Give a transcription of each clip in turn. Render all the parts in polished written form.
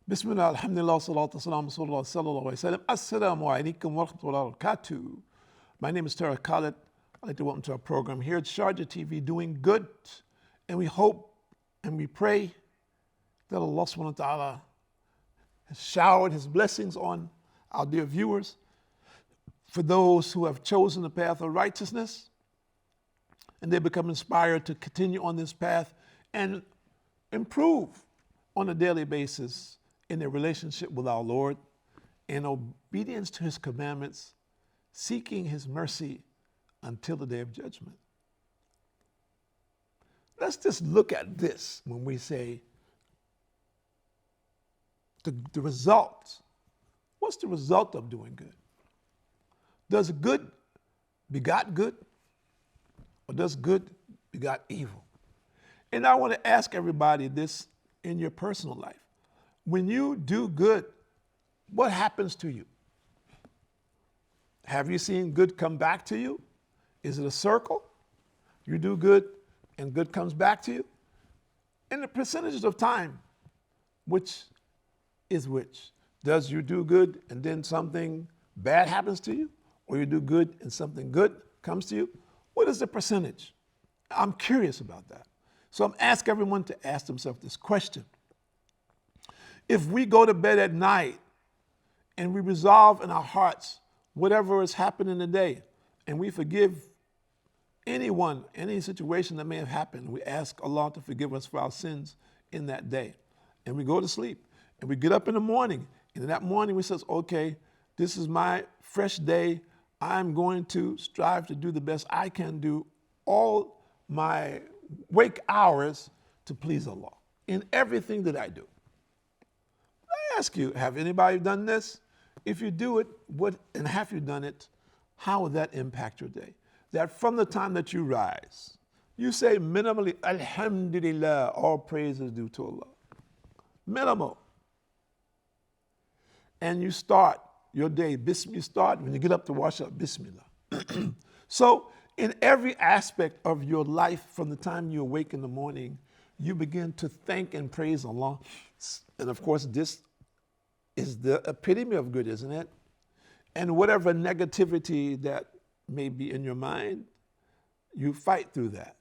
Bismillah, alhamdulillah, salatu wassalamu sallallahu sallallahu alayhi wa sallam. Assalamu alaikum wa rahmatullahi wa barakatuh. My name is Tara Khalid. I'd like to welcome to our program here at Sharjah TV, Doing Good. And we hope and we pray that Allah subhanahu wa ta'ala has showered His blessings on our dear viewers. For those who have chosen the path of righteousness and they become inspired to continue on this path and improve on a daily basis in their relationship with our Lord, in obedience to His commandments, seeking His mercy until the day of judgment. Let's just look at this when we say the result. What's the result of doing good? Does good begot good, or does good begot evil? And I want to ask everybody this in your personal life. When you do good, what happens to you? Have you seen good come back to you? Is it a circle? You do good and good comes back to you? In the percentages of time, which is which? Does you do good and then something bad happens to you? Or you do good and something good comes to you? What is the percentage? I'm curious about that. So I'm asking everyone to ask themselves this question. If we go to bed at night and we resolve in our hearts whatever has happened in the day, and we forgive anyone, any situation that may have happened, we ask Allah to forgive us for our sins in that day, and we go to sleep, and we get up in the morning, and in that morning we says, okay, this is my fresh day. I'm going to strive to do the best I can do all my wake hours to please Allah in everything that I do. I ask you, have anybody done this? If you do it, and have you done it, how will that impact your day? That from the time that you rise, you say minimally, Alhamdulillah, all praise is due to Allah. Minimal. And you start your day, you start when you get up to wash up, Bismillah. So in every aspect of your life, from the time you awake in the morning, you begin to thank and praise Allah. And of course, this is the epitome of good, isn't it? And whatever negativity that may be in your mind, you fight through that.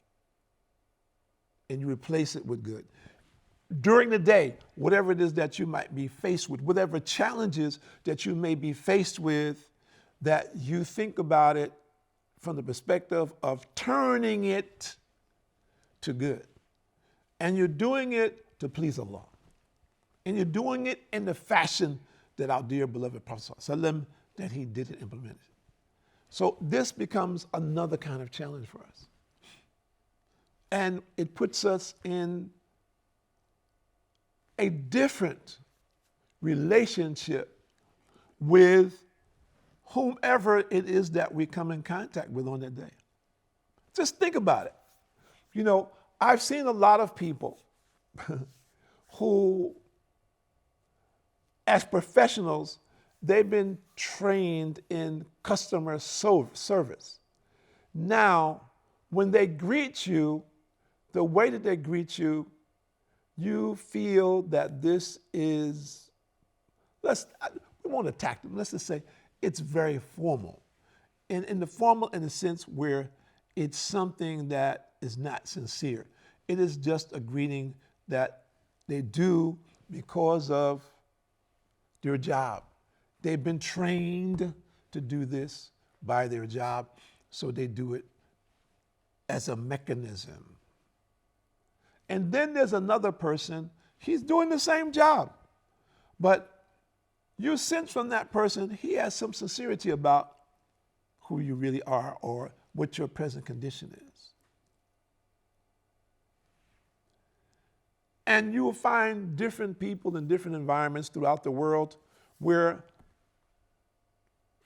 And you replace it with good. During the day, whatever it is that you might be faced with, whatever challenges that you may be faced with, that you think about it from the perspective of turning it to good. And you're doing it to please Allah. And you're doing it in the fashion that our dear beloved Prophet ﷺ, that he did it, implemented. So this becomes another kind of challenge for us. And it puts us in a different relationship with whomever it is that we come in contact with on that day. Just think about it. You know, I've seen a lot of people who, as professionals, they've been trained in customer service. Now, when they greet you, the way that they greet you, you feel that this is, we won't attack them, let's just say it's very formal. In the formal in the sense where it's something that is not sincere. It is just a greeting that they do because of their job. They've been trained to do this by their job, so they do it as a mechanism. And then there's another person, he's doing the same job, but you sense from that person, he has some sincerity about who you really are or what your present condition is. And you will find different people in different environments throughout the world where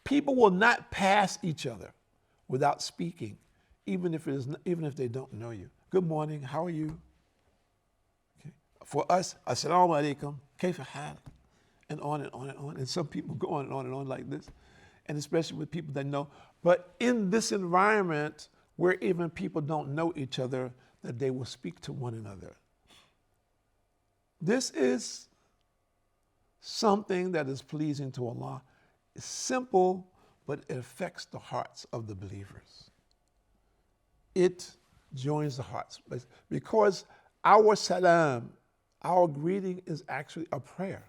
people will not pass each other without speaking, even if they don't know you. Good morning, how are you? Okay. For us, assalamu alaikum, kayfa hal? And on and on and on. And some people go on and on like this. And especially with people that know. But in this environment where even people don't know each other, that they will speak to one another. This is something that is pleasing to Allah. It's simple, but it affects the hearts of the believers. It joins the hearts. Because our salam, our greeting is actually a prayer.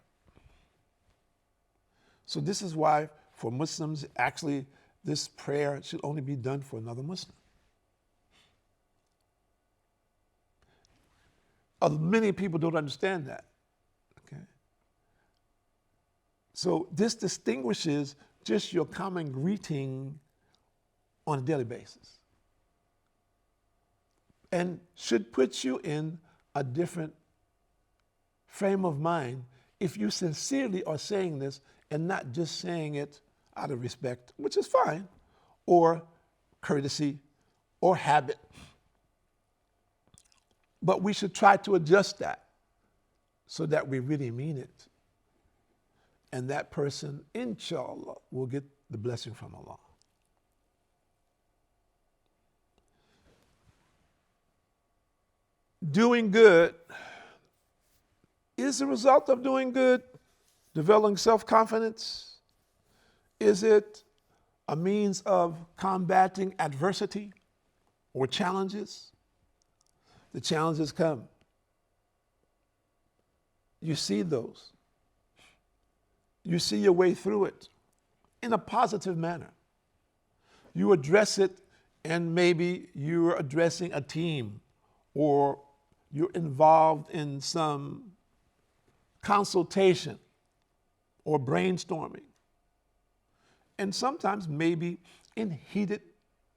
So this is why for Muslims, actually, this prayer should only be done for another Muslim. Many people don't understand that. Okay? So this distinguishes just your common greeting on a daily basis, and should put you in a different frame of mind if you sincerely are saying this and not just saying it out of respect, which is fine, or courtesy, or habit. But we should try to adjust that so that we really mean it. And that person, inshallah, will get the blessing from Allah. Doing good is the result of doing good, developing self-confidence. Is it a means of combating adversity or challenges? The challenges come. You see those. You see your way through it in a positive manner. You address it, and maybe you're addressing a team, or you're involved in some consultation or brainstorming. And sometimes maybe in heated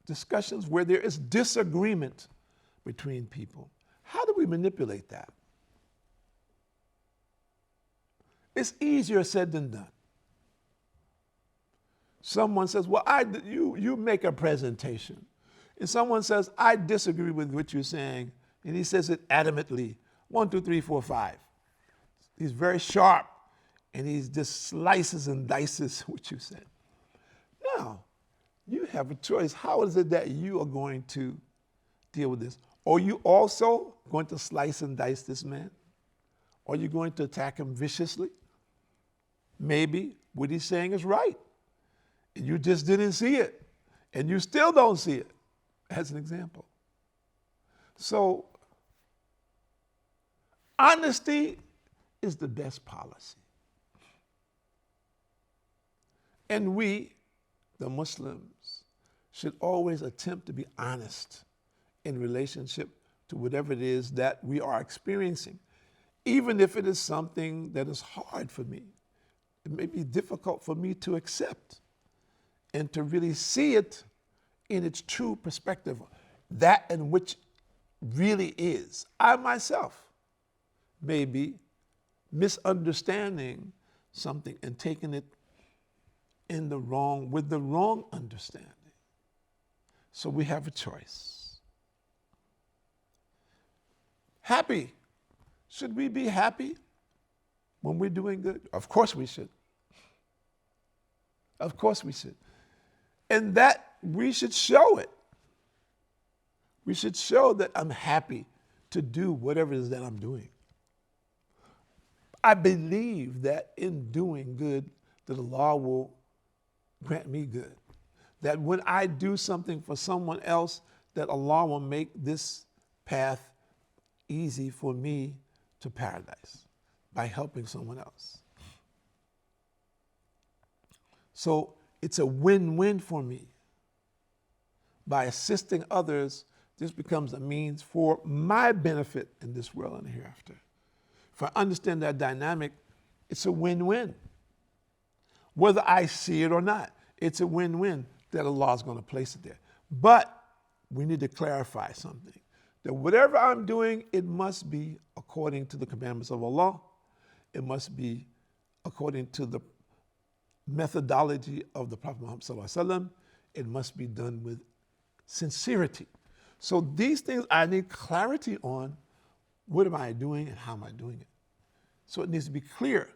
discussions where there is disagreement between people. How do we manipulate that? It's easier said than done. Someone says, well, you make a presentation. And someone says, I disagree with what you're saying. And he says it adamantly. 1, 2, 3, 4, 5. He's very sharp. And he just slices and dices what you said. Now, you have a choice. How is it that you are going to deal with this? Are you also going to slice and dice this man? Are you going to attack him viciously? Maybe what he's saying is right. And you just didn't see it. And you still don't see it, as an example. So, honesty is the best policy. And we, the Muslims, should always attempt to be honest in relationship to whatever it is that we are experiencing, even if it is something that is hard for me. It may be difficult for me to accept and to really see it in its true perspective, that in which really is. I myself may be misunderstanding something and taking it with the wrong understanding. So we have a choice. Happy. Should we be happy when we're doing good? Of course we should. Of course we should. And that we should show it. We should show that I'm happy to do whatever it is that I'm doing. I believe that in doing good, that Allah will grant me good. That when I do something for someone else, that Allah will make this path easy for me to paradise by helping someone else. So it's a win-win for me. By assisting others, this becomes a means for my benefit in this world and hereafter. If I understand that dynamic, it's a win-win. Whether I see it or not, it's a win-win that Allah is going to place it there. But we need to clarify something. That whatever I'm doing, it must be according to the commandments of Allah. It must be according to the methodology of the Prophet Muhammad ﷺ. It must be done with sincerity. So these things I need clarity on. What am I doing and how am I doing it? So it needs to be clear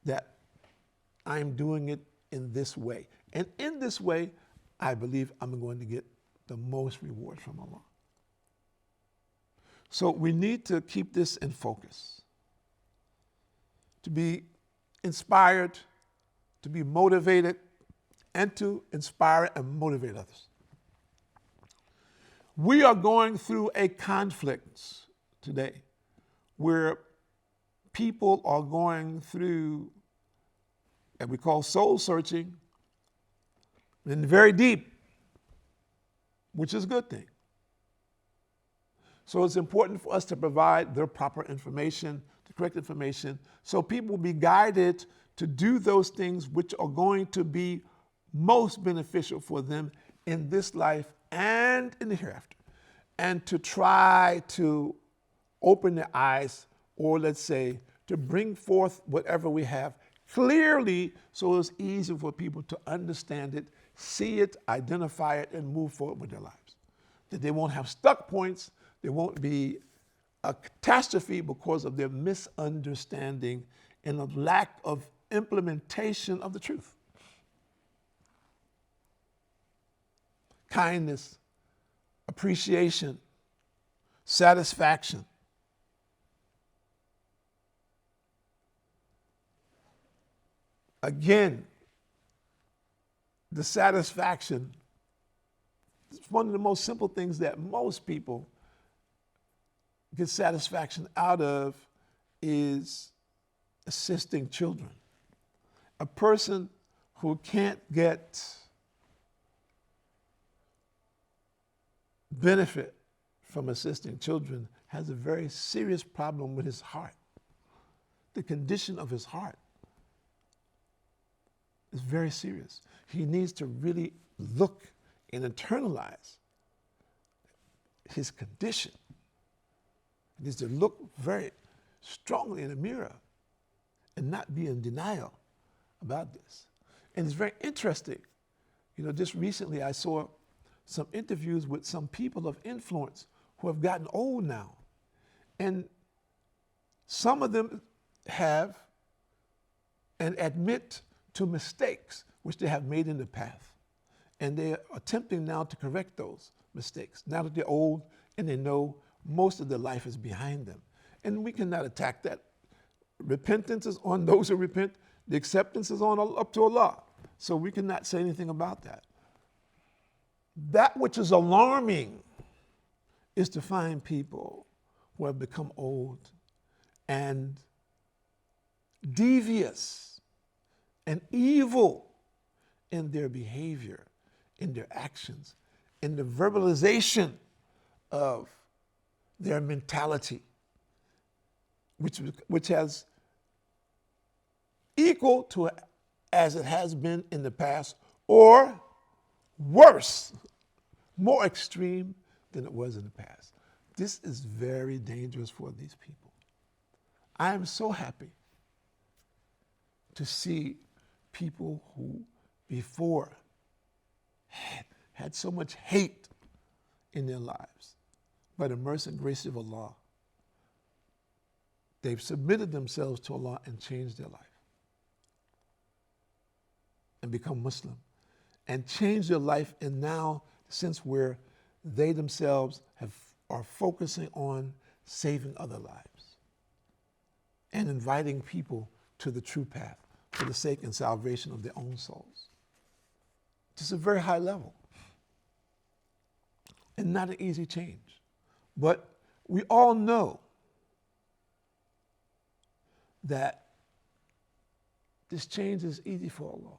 that I'm doing it in this way. And in this way, I believe I'm going to get the most reward from Allah. So we need to keep this in focus. To be inspired, to be motivated, and to inspire and motivate others. We are going through a conflict today where people are going through, and we call soul searching, and very deep, which is a good thing. So it's important for us to provide the proper information, the correct information, so people will be guided to do those things which are going to be most beneficial for them in this life and in the hereafter. And to try to open their eyes, or let's say, to bring forth whatever we have clearly so it's easy for people to understand it, see it, identify it, and move forward with their lives. That they won't have stuck points, there won't be a catastrophe because of their misunderstanding and a lack of implementation of the truth. Kindness, appreciation, satisfaction. Again, the satisfaction is one of the most simple things that most people get satisfaction out of is assisting children. A person who can't get benefit from assisting children has a very serious problem with his heart. The condition of his heart is very serious. He needs to really look and internalize his condition. He needs to look very strongly in the mirror and not be in denial about this. And it's very interesting. You know, just recently I saw some interviews with some people of influence who have gotten old now. And some of them have and admit to mistakes which they have made in the past. And they are attempting now to correct those mistakes, now that they're old and they know most of their life is behind them. And we cannot attack that. Repentance is on those who repent. The acceptance is on up to Allah. So we cannot say anything about that. That which is alarming is to find people who have become old and devious and evil in their behavior, in their actions, in the verbalization of their mentality, which has equal to as it has been in the past, or worse, more extreme than it was in the past. This is very dangerous for these people. I am so happy to see people who before had so much hate in their lives. By the mercy and grace of Allah, they've submitted themselves to Allah and changed their life and become Muslim and changed their life, and now since where they themselves are focusing on saving other lives and inviting people to the true path for the sake and salvation of their own souls. It's a very high level and not an easy change. But we all know that this change is easy for Allah.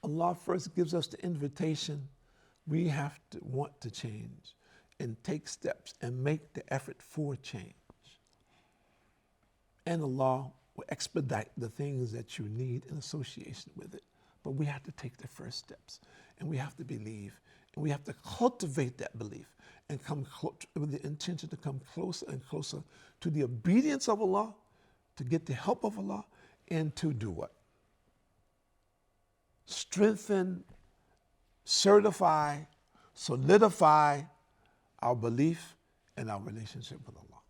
Allah first gives us the invitation. We have to want to change and take steps and make the effort for change. And Allah will expedite the things that you need in association with it. But we have to take the first steps, and we have to believe, and we have to cultivate that belief and come with the intention to come closer and closer to the obedience of Allah, to get the help of Allah, and to do what? Strengthen, certify, solidify our belief and our relationship with Allah.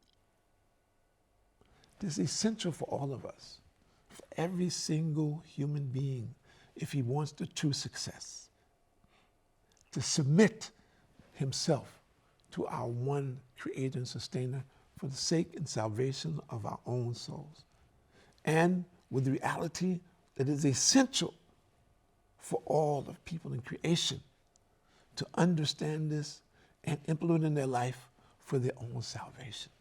This is essential for all of us, for every single human being, if he wants the true success, to submit himself to our one creator and sustainer for the sake and salvation of our own souls. And with the reality that it is essential for all of people in creation to understand this and implement in their life for their own salvation.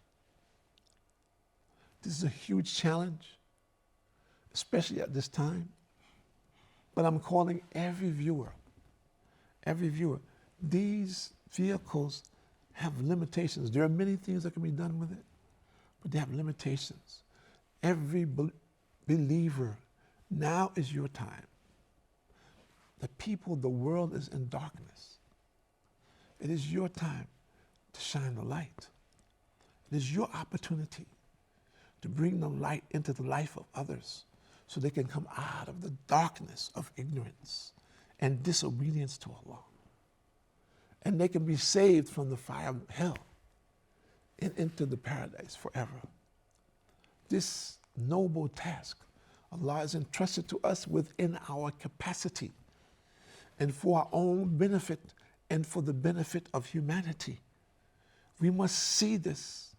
This is a huge challenge, especially at this time. But I'm calling every viewer, these vehicles have limitations. There are many things that can be done with it, but they have limitations. Every believer, now is your time. The people, the world is in darkness. It is your time to shine the light. It is your opportunity to bring the light into the life of others so they can come out of the darkness of ignorance and disobedience to Allah. And they can be saved from the fire of hell and into the paradise forever. This noble task Allah has entrusted to us within our capacity and for our own benefit and for the benefit of humanity. We must see this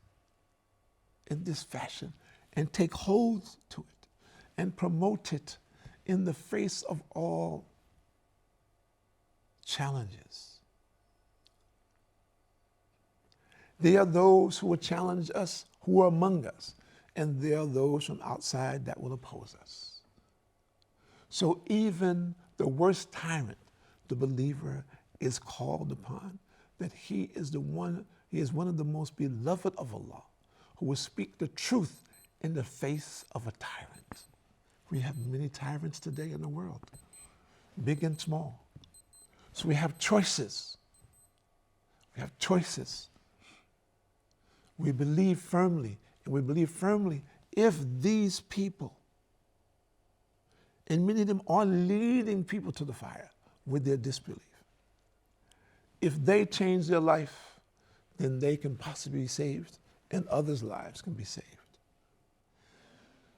in this fashion and take hold to it and promote it in the face of all challenges. There are those who will challenge us, who are among us, and there are those from outside that will oppose us. So even the worst tyrant, the believer, is called upon that he is one of the most beloved of Allah, who will speak the truth in the face of a tyrant. We have many tyrants today in the world, big and small. So we have choices. We believe firmly, if these people, and many of them are leading people to the fire with their disbelief, if they change their life, then they can possibly be saved and others' lives can be saved.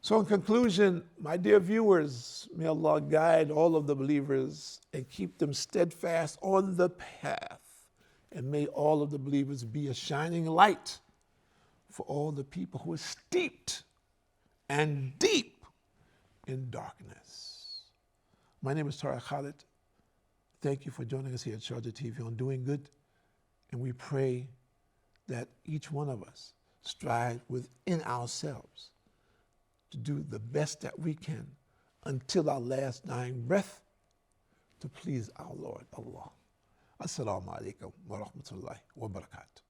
So in conclusion, my dear viewers, may Allah guide all of the believers and keep them steadfast on the path. And may all of the believers be a shining light for all the people who are steeped and deep in darkness. My name is Tariq Khalid. Thank you for joining us here at Sharjah TV on Doing Good. And we pray that each one of us strive within ourselves to do the best that we can until our last dying breath to please our Lord Allah. Assalamu alaikum wa rahmatullahi wa barakatuh.